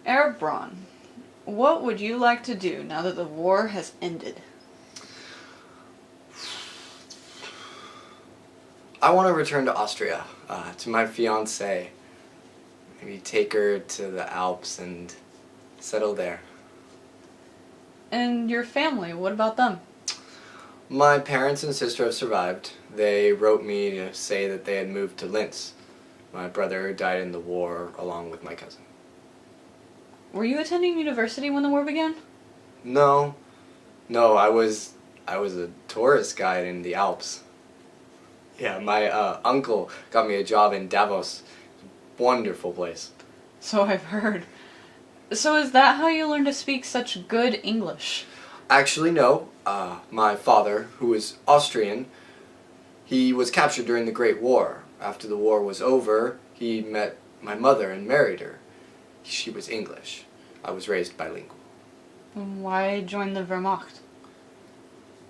Herr Braun, what would you like to do now that the war has ended? I want to return to Austria, to my fiancée. Maybe take her to the Alps and settle there. And your family, what about them? My parents and sister have survived. They wrote me to say that they had moved to Linz. My brother died in the war along with my cousin. Were you attending university when the war began? No, I was a tourist guide in the Alps. Yeah, my uncle got me a job in Davos. Wonderful place. So I've heard. So is that how you learned to speak such good English? Actually, no. My father, who was Austrian, he was captured during the Great War. After the war was over, he met my mother and married her. She was English. I was raised bilingual. Why join the Wehrmacht?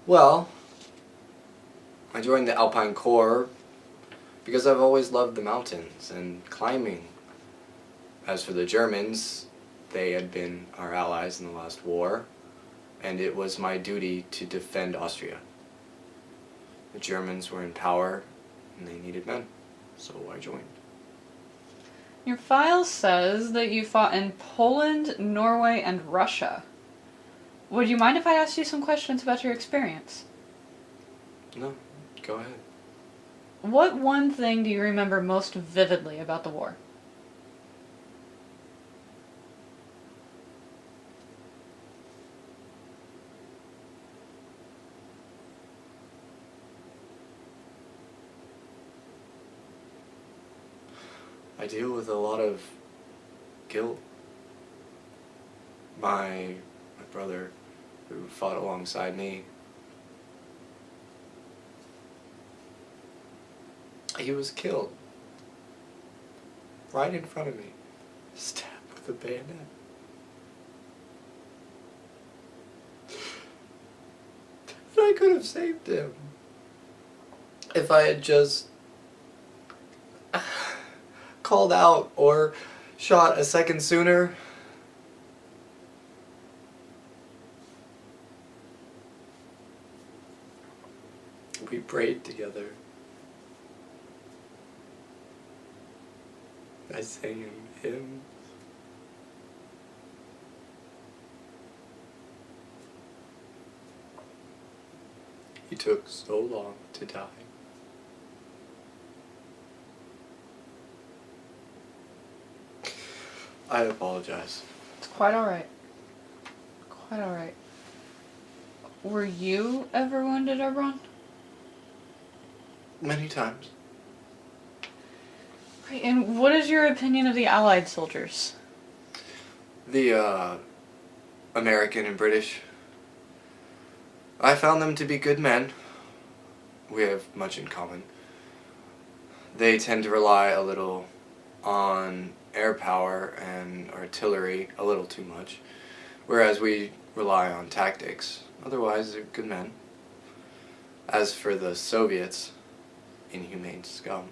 Well, I joined the Alpine Corps because I've always loved the mountains and climbing. As for the Germans, they had been our allies in the last war, and it was my duty to defend Austria. The Germans were in power, and they needed men, so I joined. Your file says that you fought in Poland, Norway, and Russia. Would you mind if I asked you some questions about your experience? No, go ahead. What one thing do you remember most vividly about the war? I deal with a lot of guilt. My brother, who fought alongside me, he was killed right in front of me, stabbed with a bayonet. And I could have saved him if I had just called out or shot a second sooner. We prayed together. I sang him hymns. He took so long to die. I apologize. It's quite alright. Quite alright. Were you ever wounded, Herr Braun? Many times. Right, and what is your opinion of the Allied soldiers? The, American and British. I found them to be good men. We have much in common. They tend to rely a little on air power and artillery, a little too much, whereas we rely on tactics. Otherwise, they're good men. As for the Soviets, inhumane scum.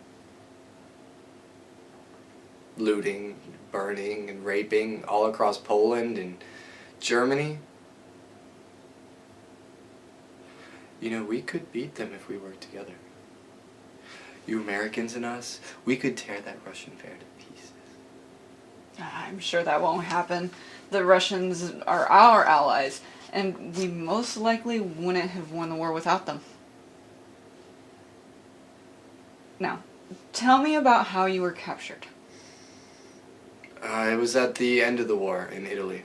Looting, burning, and raping all across Poland and Germany. You know, we could beat them if we worked together. You Americans and us, we could tear that Russian fair to pieces. I'm sure that won't happen. The Russians are our allies, and we most likely wouldn't have won the war without them. Now, tell me about how you were captured. It was at the end of the war in Italy.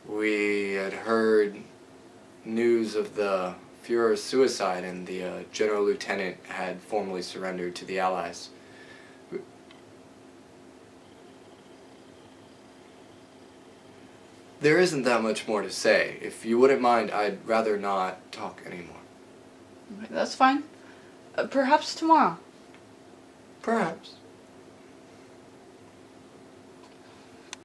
We had heard news of the Führer's suicide, and the general lieutenant had formally surrendered to the Allies. There isn't that much more to say. If you wouldn't mind, I'd rather not talk anymore. That's fine. Perhaps tomorrow. Perhaps.